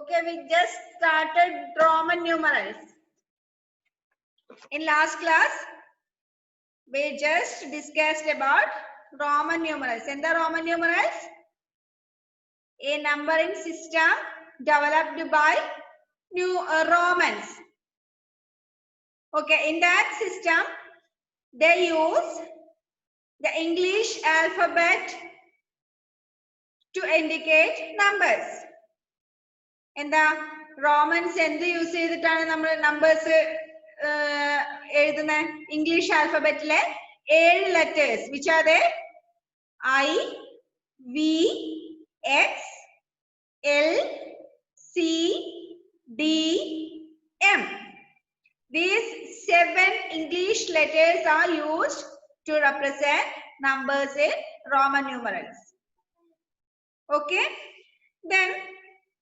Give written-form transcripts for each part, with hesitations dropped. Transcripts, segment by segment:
Okay, we just started Roman numerals. In last class, we just discussed about Roman numerals. And the Roman numerals, a numbering system developed by Romans. Okay, in that system, they use the English alphabet to indicate numbers. And the Romans use numbers English alphabet 7 letters. Which are they? I, V, X, L, C, D, M. These 7 English letters are used to represent numbers in Roman numerals. Okay? Then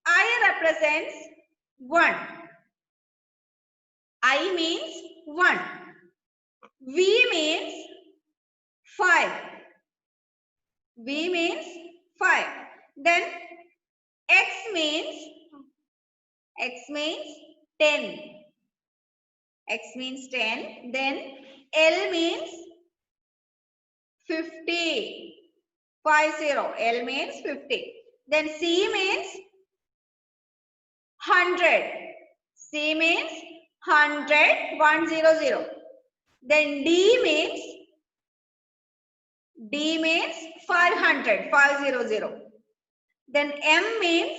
I represents 1. I means 1. V means 5. V means 5. Then X means 10. X means 10. Then L means 50. 50. L means 50. Then C means 100. C means 100. 100. Then D means 500. 500. Then M means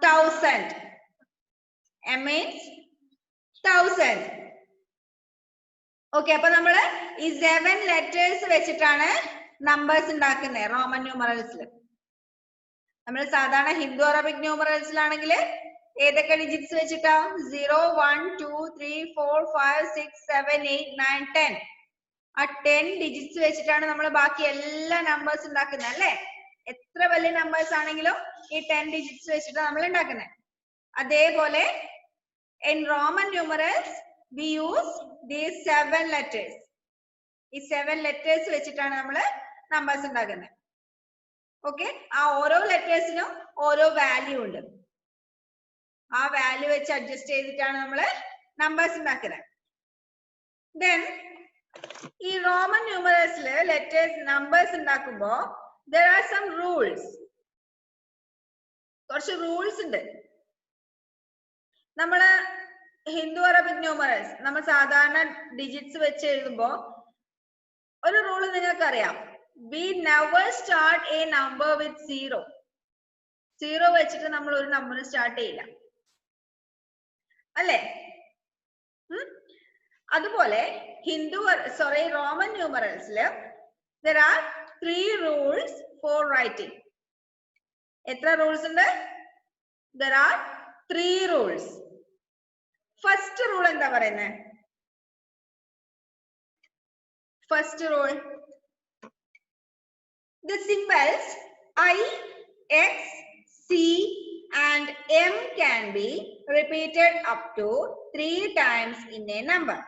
1000. M means 1000. Okay, അപ്പോൾ നമ്മൾ ഈ 7 letters വെച്ചിട്ടാണ് numbers ഉണ്ടാക്കുന്നത് Roman ന്യൂമറൽസിൽ. നമ്മൾ സാധാരണ Hindu Arabic ന്യൂമറൽസിലാണെങ്കിൽ ഏതൊക്കെ digits വെച്ചിട്ടാ? 0 1 2 3 4 5 6 7 8 9 10. ആ 10 ഡിജിറ്റ്സ് വെച്ചിട്ടാണ് നമ്മൾ ബാക്കി എല്ലാ നമ്പേഴ്സ് ഉണ്ടാക്കുന്നത് അല്ലേ? എത്ര വലിയ നമ്പേഴ്സ് ആണെങ്കിലും ഈ 10 ഡിജിറ്റ്സ് വെച്ചിട്ടാണ് നമ്മൾ ഉണ്ടാക്കുന്നത്. അതേപോലെ in Roman numerals we use these 7 letters. ഈ 7 letters വെച്ചിട്ടാണ് നമ്മൾ നമ്പേഴ്സ് ഉണ്ടാക്കുന്നത്. ഓക്കെ, ആ ഓരോ ലെറ്റേഴ്സിനും ഓരോ വാല്യൂ ഉണ്ട്. ആ വാല്യൂ വെച്ച് അഡ്ജസ്റ്റ് ചെയ്തിട്ടാണ് നമ്മൾ നമ്പേഴ്സ് ഉണ്ടാക്കുന്നത്. Then ഈ റോമൻ ന്യൂമറൽസില് ലെറ്റേഴ്സ് നമ്പേഴ്സ് ഉണ്ടാക്കുമ്പോ there are some rules. കുറച്ച് റൂൾസ് ഉണ്ട്. നമ്മള് ഹിന്ദു അറബിക് ന്യൂമറൽസ് നമ്മൾ സാധാരണ ഡിജിറ്റ്സ് വെച്ച് എഴുതുമ്പോ ഒരു റൂള് നിങ്ങൾക്കറിയാം. We never start a number with 0. 0 വെച്ചിട്ട് നമ്മൾ ഒരു നമ്പർ സ്റ്റാർട്ട് ചെയ്യില്ല അല്ലേ? അതുപോലെ റോമൻ ന്യൂമറൽസില് there are 3 rules for writing. എത്ര റൂൾസ് ഉണ്ട്? There are 3 rules. First rule എന്താ പറയുന്നത്? First rule, the symbols I, X, C and M can be repeated up to 3 times in a number.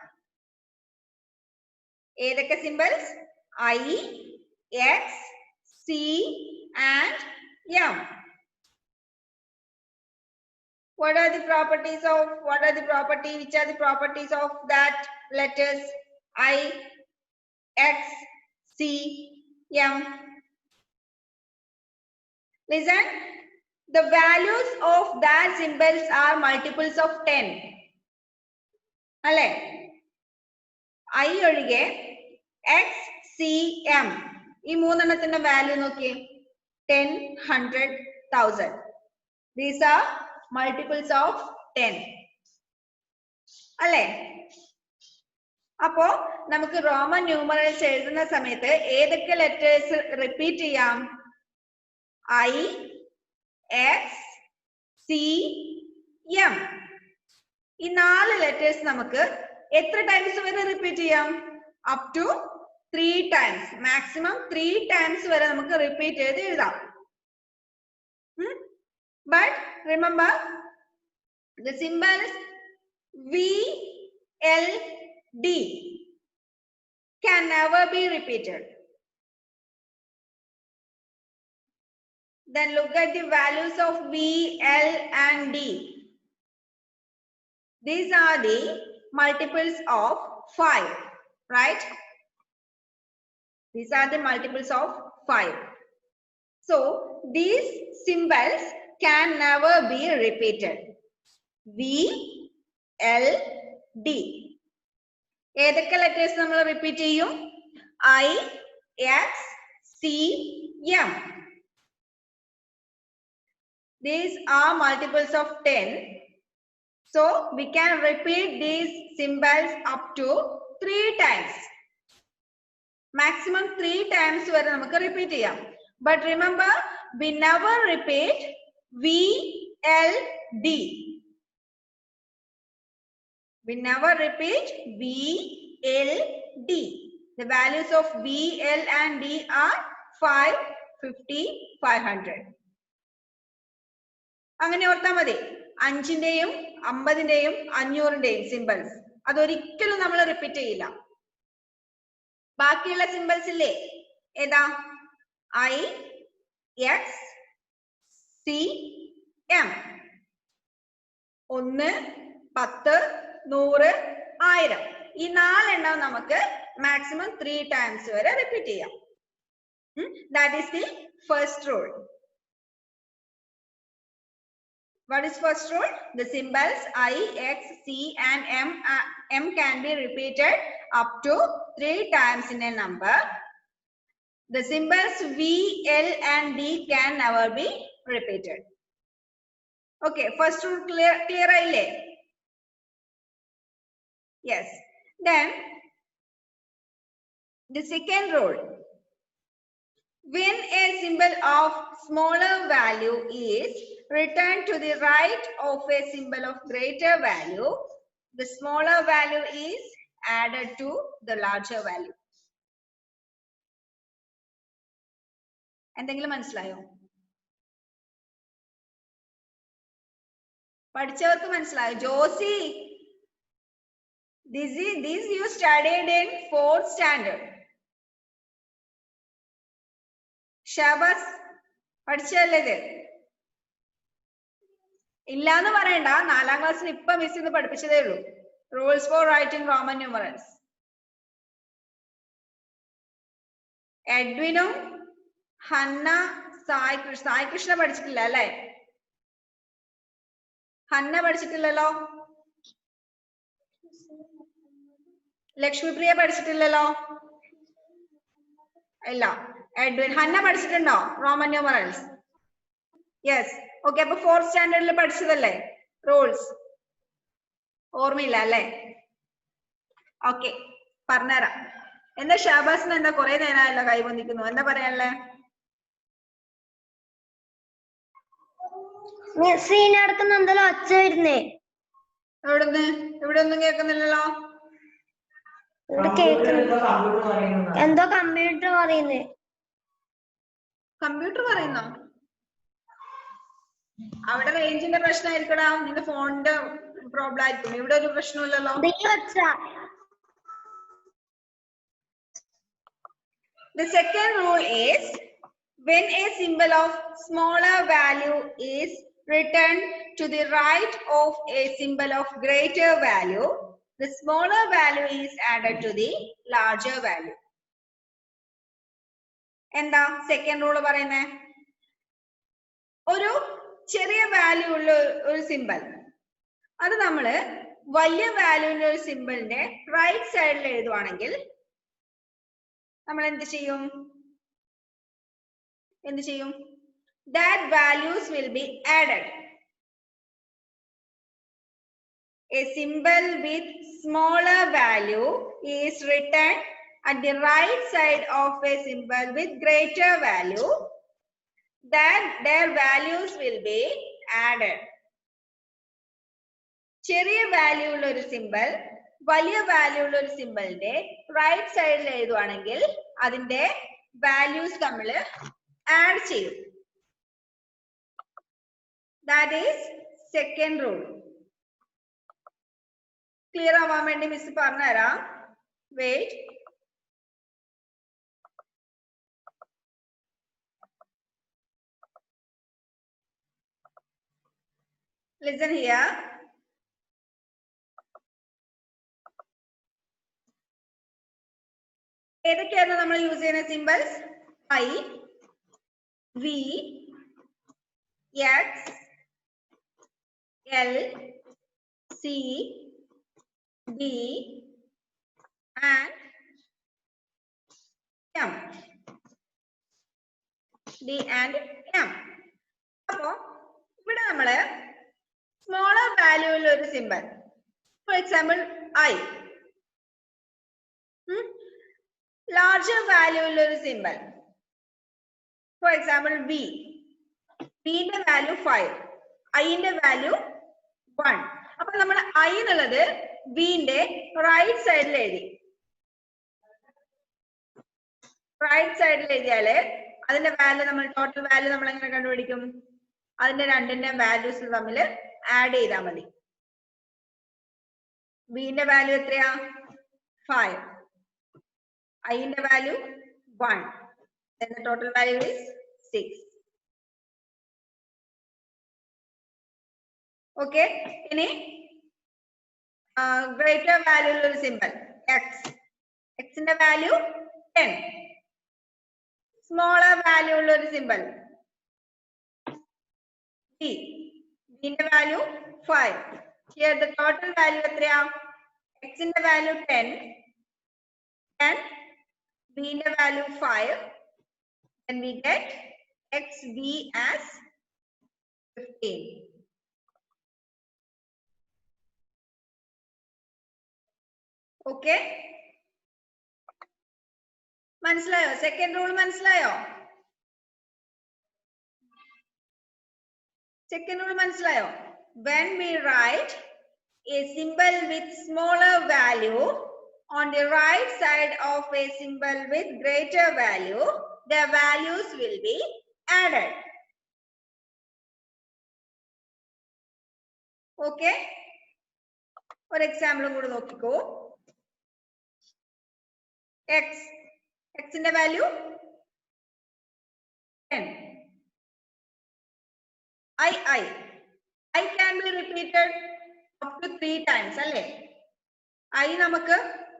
ഏതൊക്കെ symbols? I, X, C and M. Which are the properties of that letters I, X, C, M? Listen, the values of that symbols are multiples of 10. അല്ലേ? I ഒഴികെ X, C, M ഈ മൂന്നെണ്ണത്തിന്റെ value നോക്കിയേ. 10, 100, 1000. These are multiples of 10 അല്ലേ? അപ്പോ നമുക്ക് Roman numerals എഴുതുന്ന സമയത്ത് ഏതൊക്കെ ലെറ്റേഴ്സ് റിപ്പീറ്റ് ചെയ്യാം? I, X, C, M. ഈ 4 ലെറ്റേഴ്സ് നമുക്ക് എത്ര ടൈംസ് വരെ റിപ്പീറ്റ് ചെയ്യാം? Up to 3 times. Maximum 3 times വരെ നമുക്ക് റിപ്പീറ്റ് ചെയ്ത് എഴുതാം. But remember, the symbols V, L, D can never be repeated. Then look at the values of V, L and D. These are the multiples of 5, right? These are the multiples of 5. So these symbols can never be repeated. V, L, D. ഏതൊക്കെ letters നമ്മൾ repeat ചെയ്യും? I, X, C, M. These are multiples of 10. So we can repeat these symbols up to 3 times. Maximum 3 times vare namukku repeat cheyam. But remember, we never repeat V, L, D. We never repeat V, L, D. The values of V, L and D are 5, 50, 500. അങ്ങനെ ഓർത്താൽ മതി. 5ന്റെയും 50ന്റെയും 500ന്റെയും symbols അതൊരിക്കലും നമ്മൾ repeat ചെയ്യില്ല. ബാക്കിയുള്ള symbols ഇല്ലേ? ഏതാ? I, X, C, M. 1, 10, 100, 1000. ഈ 4 എണ്ണം നമുക്ക് മാക്സിമം 3 ടൈംസ് വരെ റിപ്പീറ്റ് ചെയ്യാം. That is the first rule. What is first rule? The symbols I, X, C and M can be repeated up to 3 times in a number. The symbols V, L and D can never be repeated. Okay, first rule clear ആയില്ലേ? Yes. Then the second rule. When a symbol of smaller value is returned to the right of a symbol of greater value, the smaller value is added to the larger value. എന്തെങ്കിലും മനസ്സിലായോ? പഠിച്ചവർക്ക് മനസ്സിലായോ? Josy, this you studied in 4th standard. Shahbaz, പഠിച്ചല്ലേ ഇത്? ഇല്ലാന്ന് പറയണ്ട, 4ാം ക്ലാസ്സിൽ ഇപ്പൊ miss ഇന്ന് പഠിപ്പിച്ചതേ ഉള്ളൂ. Rules for writing Roman numerals. എഡ്വിനും ഹന്ന, സായി കൃഷ്ണ പഠിച്ചിട്ടില്ല അല്ലേ? ഹന്ന പഠിച്ചിട്ടില്ലല്ലോ? ലക്ഷ്മിപ്രിയ പഠിച്ചിട്ടില്ലല്ലോ? ഇല്ല. എഡ്വിൻ, ഹന്ന പഠിച്ചിട്ടുണ്ടോ റോമൻ ന്യൂമറൽസ്? യെസ്. ഓക്കെ, അപ്പൊ 4th സ്റ്റാൻഡേർഡിൽ പഠിച്ചതല്ലേ റൂൾസ്? ഓർമ്മയില്ല അല്ലേ? ഓക്കെ, പറഞ്ഞുതരാം. എന്താ ഷാബാസിന് എന്താ കുറെ നേരമായല്ലോ കൈ പൊന്തിക്കുന്നു, എന്താ പറയാനല്ലേ? എവിടുന്ന്? ഇവിടെ ഒന്നും കേൾക്കുന്നില്ലല്ലോ. എന്തോ കമ്പ്യൂട്ടർ പറയുന്നേ. കമ്പ്യൂട്ടർ പറയുന്നോ? അവിടെ റേഞ്ചിന്റെ പ്രശ്നമായിരിക്കടാ, നിന്റെ ഫോണിന്റെ പ്രോബ്ലം ആയിരിക്കും. ഇവിടെ ഒരു പ്രശ്നമില്ലല്ലോ. The second rule is when a symbol of smaller value is returned to the right of a symbol of greater value, the smaller value is added to the larger value. എന്താ second rule പറയുന്നേ? ഒരു ചെറിയ value ഉള്ള ഒരു simple, അത് നമ്മള് വലിയ വാല്യൂവിന്റെ ഒരു സിമ്പിളിന്റെ റൈറ്റ് സൈഡിൽ എഴുതുവാണെങ്കിൽ നമ്മൾ എന്ത് ചെയ്യും? That values will be added. A symbol with smaller value is written at the right side of a symbol with greater value, then their values will be added. ചെറിയ വാല്യൂ ഉള്ള ഒരു സിമ്പിൾ വലിയ value ഉള്ള ഒരു സിമ്പിളിന്റെ right സൈഡിൽ എഴുതുവാണെങ്കിൽ അതിന്റെ values നമ്മൾ add ചെയ്യും. That is second rule. Clear ആവാൻ വേണ്ടി മിസ് പറഞ്ഞുതരാം. വെയിറ്റ്. Listen here. ഏതൊക്കെയാണ് നമ്മൾ യൂസ് ചെയ്യുന്ന symbols? I, V, X, L, C, D and M. D and M. അപ്പോ ഇവിടെ നമ്മള് സ്മോളർ വാല്യൂ ഉള്ള ഒരു symbol, for example I. Larger value ഉള്ള ഒരു symbol, for example V. V ന്റെ വാല്യൂ 5, I ന്റെ വാല്യൂ 1. അപ്പൊ നമ്മൾ I എന്നുള്ളത് V ന്റെ റൈറ്റ് സൈഡിൽ എഴുതി. റൈറ്റ് സൈഡിൽ എഴുതിയാല് അതിന്റെ വാല്യൂ നമ്മൾ ടോട്ടൽ വാല്യൂ നമ്മൾ എങ്ങനെ കണ്ടുപിടിക്കും? അതിന്റെ രണ്ടിന്റെ വാല്യൂസ് തമ്മിൽ ആഡ് ചെയ്താൽ മതി. V ന്റെ വാല്യൂ എത്രയാ? 5. I ന്റെ value 1. Then the total value is 6. Okay. ഇനി greater value ഉള്ള ഒരു സിംബൽ X. X ന്റെ വാല്യൂ 10. Smaller value ഉള്ള ഒരു സിംബൽ V. V ന്റെ value 5. Here the total value എത്രയാ? X ന്റെ വാല്യൂ 10 and V ന്റെ value 5. Then we get XV as 15. Okay. മനസ്സിലായോ? സെക്കൻഡ് റൂൾ മനസ്സിലായോ? സെക്കൻഡ് റൂൾ മനസ്സിലായോ? When we write a symbol with smaller value on the right side of a symbol with greater value, the values will be added. Okay. For example, കൂടി നോക്കിക്കോ. X. X in the value 10. I can be repeated up to 3 times. അല്ലേ? I നമുക്ക്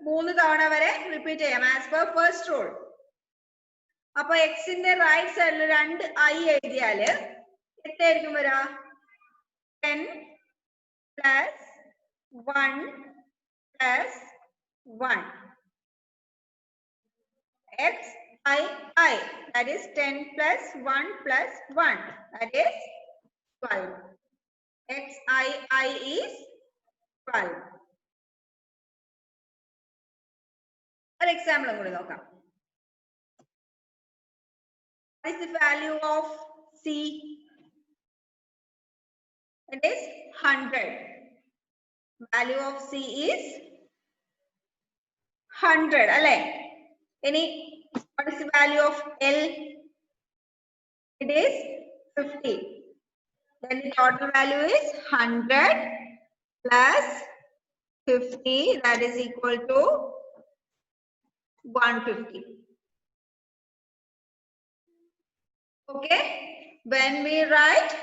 3 തവണ വരെ repeat ചെയ്യാം as per first rule. അപ്പൊ X ന്റെ right സൈഡിൽ 2 I എഴുതിയാല് എത്രയായിരിക്കും വരാ? 10 plus 1 plus 1. XI, that is 10 plus 1 plus 1, that is 12. XII is 12. An example കൂടി നോക്കാം. What is the value of C? It is 100. Value of C is 100. അല്ലേ? Any, what is the value of L? It is 50. Then the total value is 100 plus 50, that is equal to 150. Okay. When we write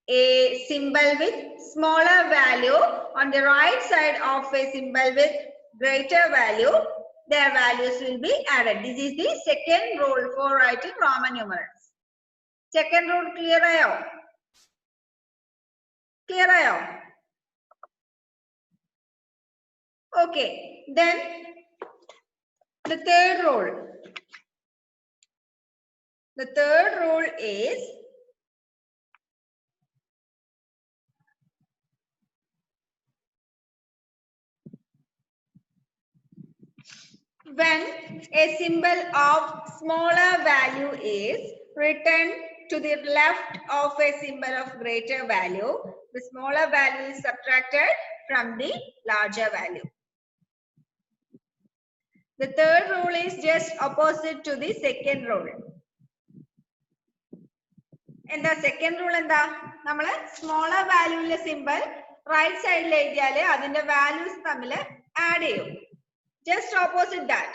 a symbol with smaller value on the right side of a symbol with greater value, their values will be added. This is the second rule for writing Roman numerals. Second rule clear ayo? Clear ayo? Okay. Then the third rule. The third rule is when a symbol of smaller value is written to the left of a symbol of greater value, the smaller value is subtracted from the larger value. The third rule is just opposite to the second rule. And the second rule is that smaller value symbol right side adinde values add. Just opposite that.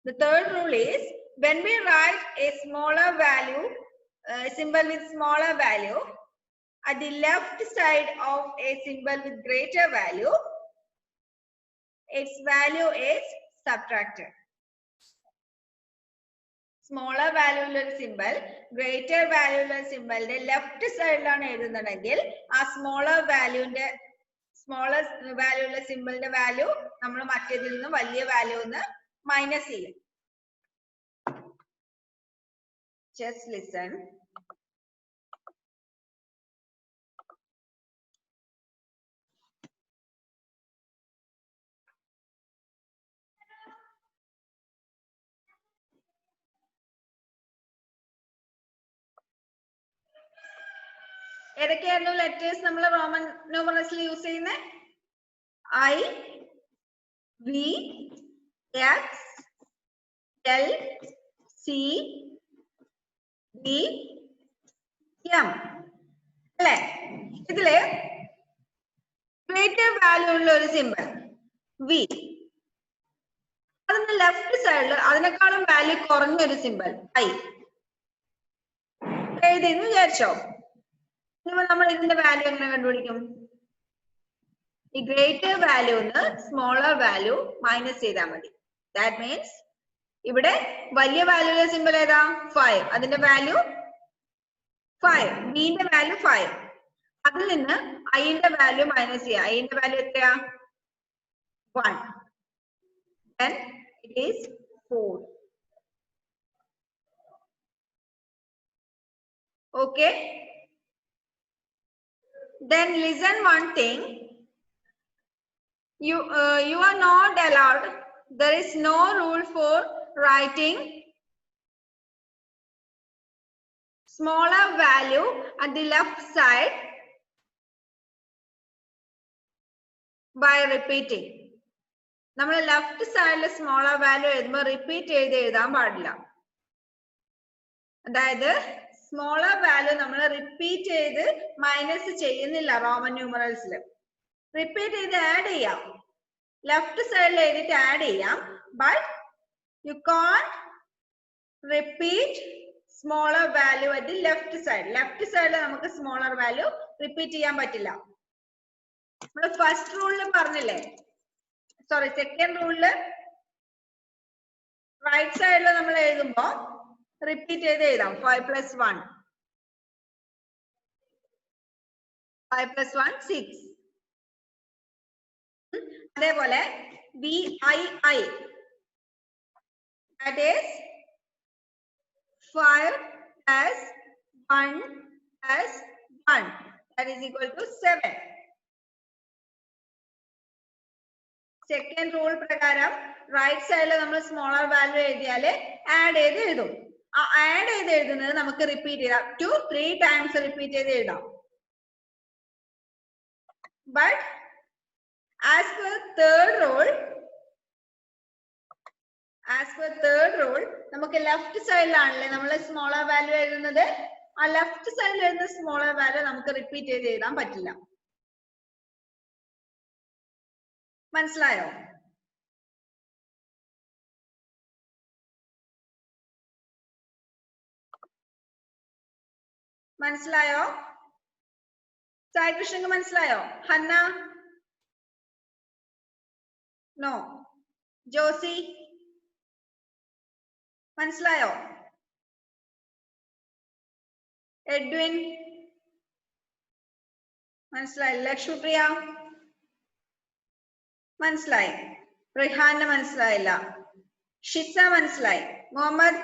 The third rule is when we write a smaller value, symbol with smaller value, at the left side of a symbol with greater value, its value is subtracted. Smaller value ഉള്ള ഒരു symbol greater value ഉള്ള സിമ്പലിന്റെ left സൈഡിലാണ് എഴുതുന്നുണ്ടെങ്കിൽ ആ smaller വാല്യൂന്റെ ഉള്ള സിമ്പലിന്റെ value നമ്മൾ മറ്റേതിൽ നിന്ന് വലിയ value ഒന്ന് മൈനസ് ചെയ്യും. Just listen. ഏതൊക്കെയായിരുന്നു ലെറ്റേഴ്സ് നമ്മൾ റോമൻ ന്യൂമറൽസിൽ യൂസ് ചെയ്യുന്നത്? I, V, X, L, C, D, M. അല്ലേ? ഇതില് ഗ്രേറ്റർ വാല്യൂ ഉള്ള ഒരു സിമ്പൽ V. അതിന്റെ ലെഫ്റ്റ് സൈഡിൽ അതിനേക്കാളും വാല്യൂ കുറഞ്ഞൊരു സിമ്പൽ I എഴുതിയെന്ന് വിചാരിച്ചോ? നമ്മൾ ഇതിന്റെ വാല്യൂ എങ്ങനെ കണ്ടുപിടിക്കും? ഈ ഗ്രേറ്റർ വാല്യൂ ഒന്ന് സ്മോളർ വാല്യൂ മൈനസ് ചെയ്താൽ മതി. ദാറ്റ് മീൻസ് ഇവിടെ വലിയ വാല്യൂയുടെ സിമ്പൽ ഏതാ? 5. അതിന്റെ വാല്യൂ 5. ബിന്റെ വാല്യൂ 5. അതിൽ നിന്ന് ഐന്റെ വാല്യൂ മൈനസ് ചെയ്യുക. ഐന്റെ വാല്യൂ എത്രയാ? 1. Then it is 4. Okay. Then listen one thing. You are not allowed. There is no rule for writing smaller value at the left side by repeating. നമ്മൾ left സൈഡിൽ smaller value എഴുതുമ്പോൾ repeat ചെയ്ത് എഴുതാൻ പാടില്ല. അതായത് smaller value നമ്മൾ repeat ചെയ്ത് minus ചെയ്യുന്നില്ല റോമൻ ന്യൂമറൽസിൽ. റിപ്പീറ്റ് ചെയ്ത് ആഡ് ചെയ്യാം. ലെഫ്റ്റ് സൈഡിൽ എഴുതിയിട്ട് ആഡ് ചെയ്യാം. But you can't repeat smaller value at the left side. Left സൈഡിൽ നമുക്ക് സ്മോളർ വാല്യൂ റിപ്പീറ്റ് ചെയ്യാൻ പറ്റില്ല. നമ്മൾ ഫസ്റ്റ് റൂളിൽ പറഞ്ഞില്ലേ, സോറി സെക്കൻഡ് റൂളില് റൈറ്റ് സൈഡിൽ നമ്മൾ എഴുതുമ്പോ റിപ്പീറ്റ് ചെയ്ത് എഴുതാം. 5 + 1 5 + 1 6. അതേപോലെ VII, that is 5 + 1 + 1, that is equal to 7. Second rule പ്രകാരം റൈറ്റ് സൈഡിൽ നമ്മൾ സ്മോളർ വാല്യൂ എഴുതിയാല് ആഡ് ചെയ്ത് എഴുതും. ആ ആഡ് ചെയ്ത് എഴുതുന്നത് നമുക്ക് റിപ്പീറ്റ് ചെയ്താം. 2 to 3 times റിപ്പീറ്റ് ചെയ്ത് എഴുതാം. But as per third rule നമുക്ക് ലെഫ്റ്റ് സൈഡിലാണല്ലേ നമ്മൾ സ്മോളർ വാല്യൂ എഴുതുന്നത്. ആ ലെഫ്റ്റ് സൈഡിൽ എഴുതുന്ന സ്മോളർ വാല്യൂ നമുക്ക് റിപ്പീറ്റ് ചെയ്ത് എഴുതാൻ പറ്റില്ല. മനസ്സിലായോ? മനസ്സിലായോ? സായി കൃഷ്ണക്ക് മനസ്സിലായോ? ഹന്ന? നോ. ജോസി മനസ്സിലായോ? എഡ്വിൻ മനസ്സിലായി? ലക്ഷ്മിപ്രിയ മനസ്സിലായി? റിഹാന് മനസ്സിലായില്ല. ഷിസ മനസ്സിലായി? മുഹമ്മദ്?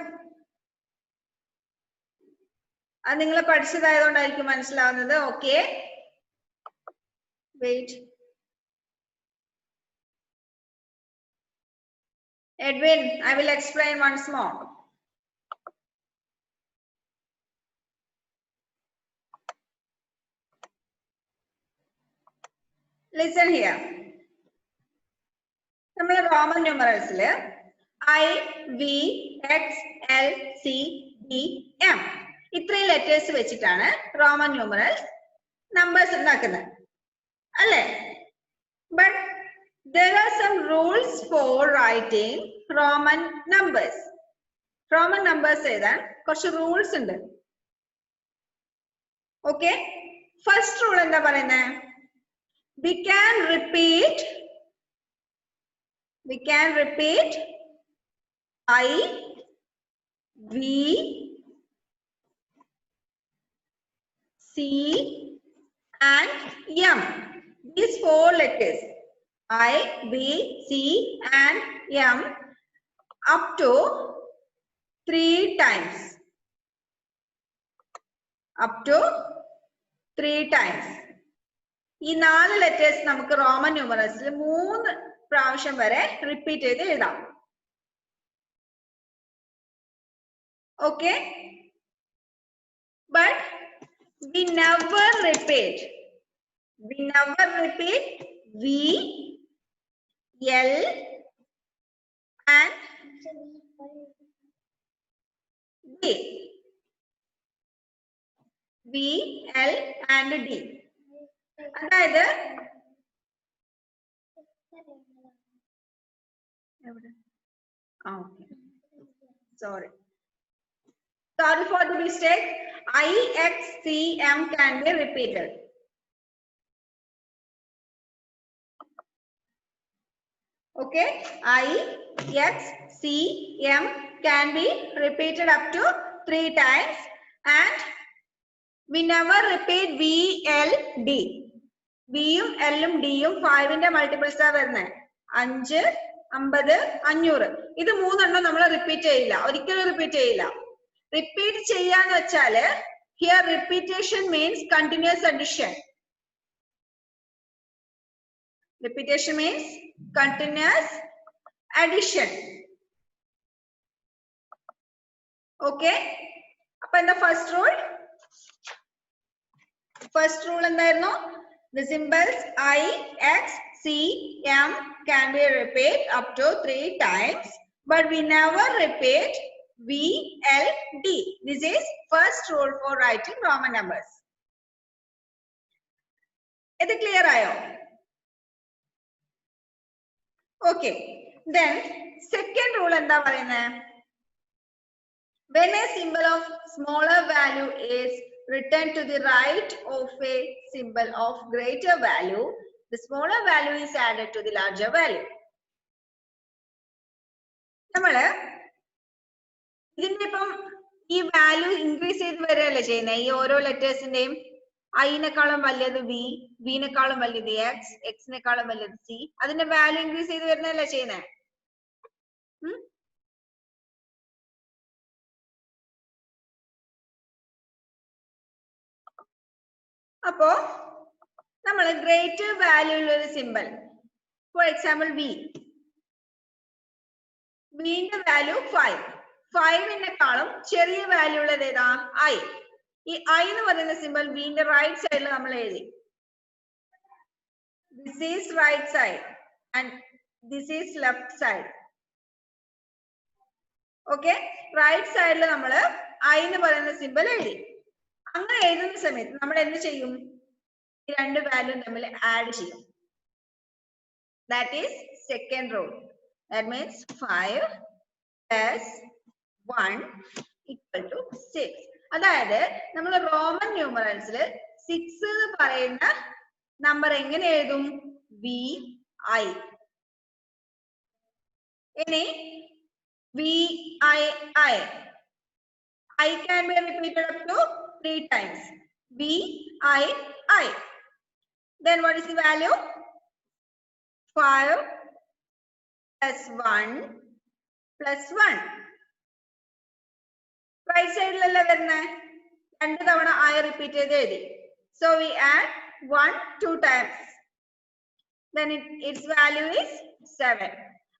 അത് നിങ്ങൾ പഠിച്ചതായതുകൊണ്ടായിരിക്കും മനസ്സിലാവുന്നത്. Okay, wait. Edwin, I will explain once more. Listen here. നമ്മൾ റോമൻ ന്യൂമറൽസില് I, V, X, L, C, D, M ഇത്രയും ലെറ്റേഴ്സ് വെച്ചിട്ടാണ് റോമൻ ന്യൂമറൽസ് നമ്പേഴ്സ് ഉണ്ടാക്കുന്നത്, അല്ലേ? But there are some rules for writing Roman numbers. Roman numbers എഴുതാൻ കുറച്ച് rules ഉണ്ട്. Okay, first rule എന്താ പറയുന്നത്? we can repeat I, V, C and M. These four letters I, V, C and M up to 3 times. Up to 3 times. ഈ 4 letters നമുക്ക് Roman ന്യൂമറൽസിൽ 3 പ്രാവശ്യം വരെ repeat ചെയ്ത് എഴുതാം. Okay, but we never repeat V, L and D. V, L and D. അതായത് sorry for the mistake. I, X, C, M can be repeated. Okay, I, X, C, M can be repeated up to 3 times and we never repeat V, L, D. V യും L ഉം D യും 5ന്റെ multiples ആ വരുന്നത്. 5, 50, 500. ഇത് 3 എണ്ണം നമ്മൾ repeat ചെയ്യില്ല, ഒരിക്കലും റിപ്പീറ്റ് ചെയ്യില്ല. റിപ്പീറ്റ് ചെയ്യാന്ന് വെച്ചാല് here repetition means continuous addition. Repetition means continuous addition. Okay, അപ്പൊ എന്താ ഫസ്റ്റ് റൂൾ? ഫസ്റ്റ് റൂൾ എന്തായിരുന്നു? The symbols I, X, C, M can be repeated up to 3 times, but we never repeat V, L, D. This is first rule for writing Roman numbers. Is it clear ayo? Okay. Then second rule endha parayunne? When a symbol of smaller value is written to the right of a symbol of greater value, the smaller value is added to the larger value. നമ്മള് ഇതിന്റെ ഇപ്പം ഈ value increase ചെയ്ത് വരികയല്ലേ ചെയ്യുന്നത്. ഈ ഓരോ ലെറ്റേഴ്സിന്റെയും ഐനെക്കാളും വലിയത് V, വിനെക്കാളും വലിയത് എക്സ്, എക്സിനെക്കാളും വലിയത് സി, അതിന്റെ വാല്യൂ ഇൻക്രീസ് ചെയ്ത് വരുന്നതല്ലേ ചെയ്യുന്നത്. അപ്പോ നമ്മൾ ഗ്രേറ്റർ വാല്യൂ ഉള്ള ഒരു സിമ്പിൾ, ഫോർ എക്സാമ്പിൾ വി, വിന്റെ വാല്യൂ 5, 5നെക്കാളും ചെറിയ വാല്യൂ ഉള്ളത് ഏതാ? ഐ. ഈ ഐ എന്ന് പറയുന്ന സിമ്പിൾ വിന്റെ റൈറ്റ് സൈഡിൽ നമ്മൾ എഴുതി. This is right side and this is left side. Okay, right സൈഡിൽ നമ്മൾ ഐ എന്ന് പറയുന്ന സിമ്പിൾ എഴുതി. അങ്ങനെ എഴുതുന്ന സമയത്ത് നമ്മൾ എന്ത് ചെയ്യും? ഈ രണ്ട് വാല്യൂ തമ്മിൽ ആഡ് ചെയ്യും. That is second rule. That means 5 + 1 = 6. അതായത് നമ്മൾ റോമൻ ന്യൂമറൽസിൽ 6 എന്ന് പറയുന്ന നമ്പർ എങ്ങനെ എഴുതും? V I. ഇനി V I I I can be repeated up to 3 times. V, I, I. Then what is the value? 5 + 1 + 1. Right side lalla varna. Rendu tavana I repeat cheythu ezhi. So we add 1 2 times. Then its value is 7.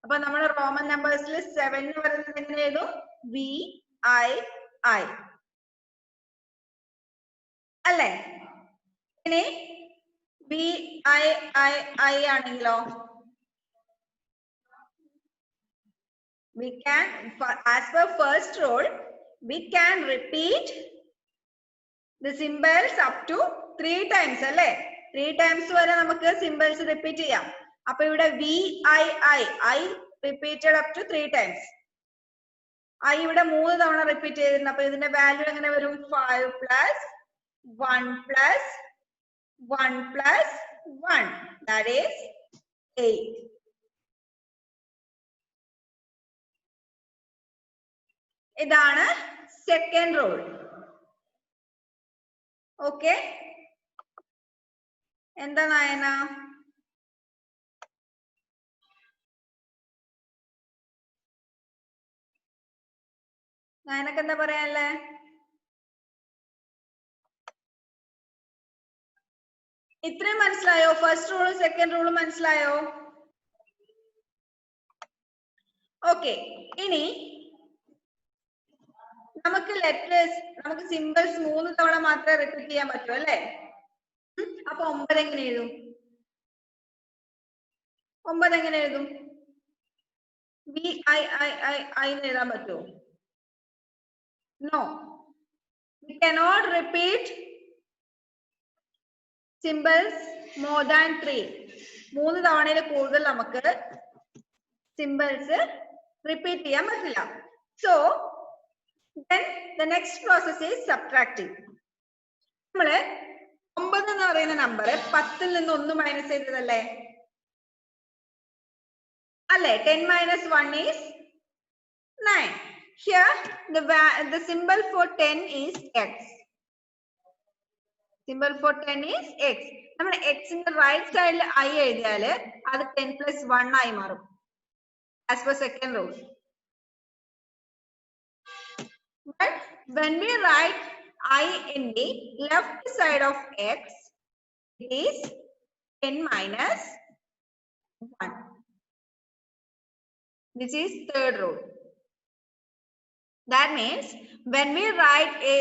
appo nammal Roman numbers il 7 nu varunathu engane ezhudum? V, I, I. അല്ലേ? ഇനി V I I I ആണെങ്കിലോ we can, as per first rule, we can repeat the symbols up to 3 times അല്ലേ? 3 times വരെ നമുക്ക് symbols repeat ചെയ്യാം. അപ്പൊ ഇവിടെ we I I I repeated up to 3 times. I ഇവിടെ 3 തവണ റിപ്പീറ്റ് ചെയ്തിരുന്നു. അപ്പൊ ഇതിന്റെ വാല്യൂ എങ്ങനെ വരും? 5 plus 1 plus 1 plus 1, that is 8. ഇതാണ് സെക്കൻഡ് റൂൾ. ഓക്കെ, എന്താ നായന? നായനക്ക് എന്താ പറയാനല്ലേ? ഇത്രയും മനസ്സിലായോ? ഫസ്റ്റ് റൂളും സെക്കൻഡ് റൂളും മനസ്സിലായോ? ഓക്കെ, ഇനി നമുക്ക് ലെറ്റേഴ്സ്, നമുക്ക് സിമ്പിൾസ് 3 തവണ മാത്രമേ റിപ്പീറ്റ് ചെയ്യാൻ പറ്റൂ അല്ലേ? അപ്പൊ 9 എങ്ങനെ എഴുതും? 9 എങ്ങനെ എഴുതും? VI എഴുതാൻ പറ്റുമോ? No, we cannot repeat symbols more than 3. 3 തവണയിൽ കൂടുതൽ നമുക്ക് സിമ്പിൾസ് റിപ്പീറ്റ് ചെയ്യാൻ പറ്റില്ല. So then the next process is subtracting. നമ്മള് 9 എന്ന് പറയുന്ന നമ്പർ 10ൽ നിന്ന് 1 മൈനസ് ചെയ്തതല്ലേ അല്ലേ? 10 minus 1 is 9. Here the symbol for 10 is x. Symbol for 10 is x. നമ്മൾ x ന്റെ റൈറ്റ് സൈഡിൽ I എഴുതിയാല് അത് 10 plus 1 ആയി മാറും as per second rule. But when we write I in the left side of x, it is 10 minus 1. This is third rule. That means when we write a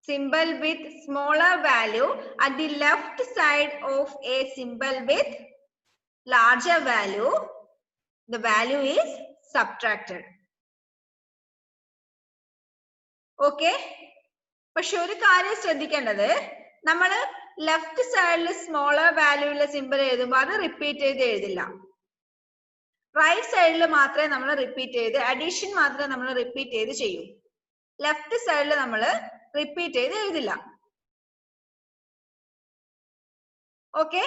symbol with smaller value at the left side of a symbol with larger value, the value is subtracted. Okay? പക്ഷെ ഒരു കാര്യം ശ്രദ്ധിക്കേണ്ടത്, നമ്മൾ left സൈഡിൽ smaller value ഉള്ള simple എഴുതുമ്പോൾ അത് repeat ചെയ്ത് എഴുതില്ല. റൈറ്റ് സൈഡിൽ മാത്രമേ നമ്മൾ റിപ്പീറ്റ് ചെയ്ത്, അഡീഷൻ മാത്രമേ നമ്മൾ റിപ്പീറ്റ് ചെയ്ത് ചെയ്യൂ. ലെഫ്റ്റ് സൈഡിൽ നമ്മൾ റിപ്പീറ്റ് ചെയ്ത് എഴുതില്ല. ഓക്കെ,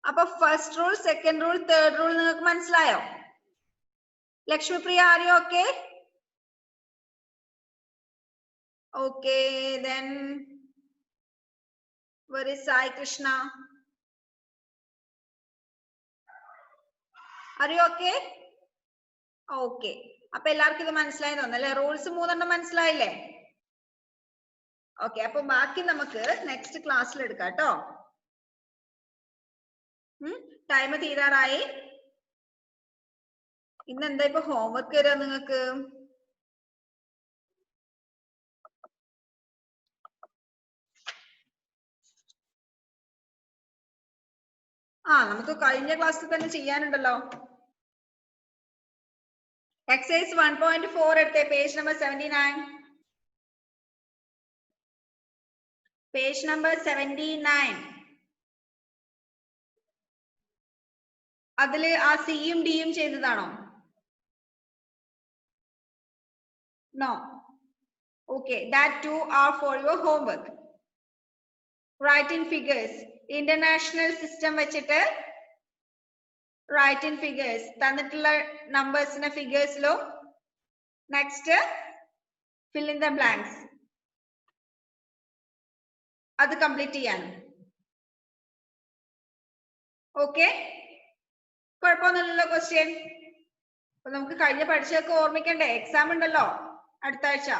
അപ്പൊ first rule, second rule, third rule നിങ്ങൾക്ക് മനസ്സിലായോ? ലക്ഷ്മിപ്രിയ, ആരെയോ okay? Okay, then where is Sai Krishna? Are you okay? Okay, അപ്പൊ എല്ലാവർക്കും ഇത് മനസ്സിലായി തോന്നല്ലേ? റൂൾസ് 3 മനസ്സിലായില്ലേ? ഓക്കെ, അപ്പൊ ബാക്കി നമുക്ക് നെക്സ്റ്റ് ക്ലാസ്സിൽ എടുക്കാം കേട്ടോ. ടൈം തീരാറായി. ഇന്ന് എന്താ ഇപ്പൊ ഹോംവർക്ക് തരാ നിങ്ങൾക്ക്? നമുക്ക് കഴിഞ്ഞ ക്ലാസ്സിൽ തന്നെ ചെയ്യാനുണ്ടല്ലോ. എക്സസൈസ് 1.4 എടുത്തേ, പേജ് നമ്പർ 79. Page number 79. അതില് ആ സിയും ഡിയും ചെയ്തതാണോ? No. Okay, that too are for your homework. Write in figures. International system വെച്ചിട്ട് write in figures. തന്നിട്ടുള്ള നമ്പേഴ്സിന്റെ ഫിഗേഴ്സിലും next fill in the blanks. അത് കംപ്ലീറ്റ് ചെയ്യാനും. ഓക്കെ, കുഴപ്പമൊന്നുമില്ലല്ലോ ക്വസ്റ്റ്യൻ? അപ്പൊ നമുക്ക് കഴിഞ്ഞ പഠിച്ചതൊക്കെ ഓർമ്മിക്കണ്ടേ? എക്സാം ഉണ്ടല്ലോ അടുത്ത ആഴ്ച.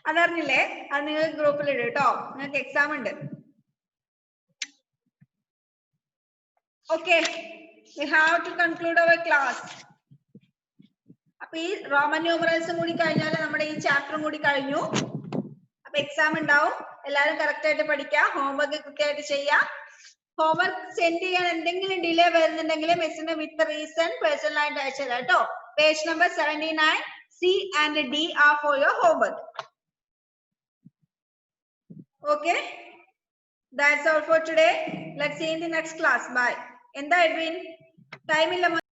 അതറിഞ്ഞില്ലേ? അത് നിങ്ങൾ ഗ്രൂപ്പിൽ ഇടും കേട്ടോ, നിങ്ങൾക്ക് എക്സാം ഉണ്ട്. Okay, we have to conclude our class. അപ്പൊ ഈ റോമൻ ന്യൂമറൽസും കൂടി കഴിഞ്ഞാൽ നമ്മുടെ ഈ ചാപ്റ്ററും കൂടി കഴിഞ്ഞു. അപ്പൊ എക്സാം ഉണ്ടാവും. എല്ലാവരും കറക്റ്റ് ആയിട്ട് പഠിക്കുക, ഹോംവർക്ക് കൃത്യമായിട്ട് ചെയ്യുക. ഹോംവർക്ക് സെൻഡ് ചെയ്യാൻ എന്തെങ്കിലും ഡിലേ വരുന്നുണ്ടെങ്കിൽ മിസ്സിന് വിത്ത് റീസൺ പേഴ്സണൽ ആയിട്ട് അയച്ചു തരാം കേട്ടോ. Page number 79, C and D are for your homework. Okay, that's all for today. Let's see in the next class. Bye. എന്താ എഡ്വിൻ? ടൈം ഇല്ല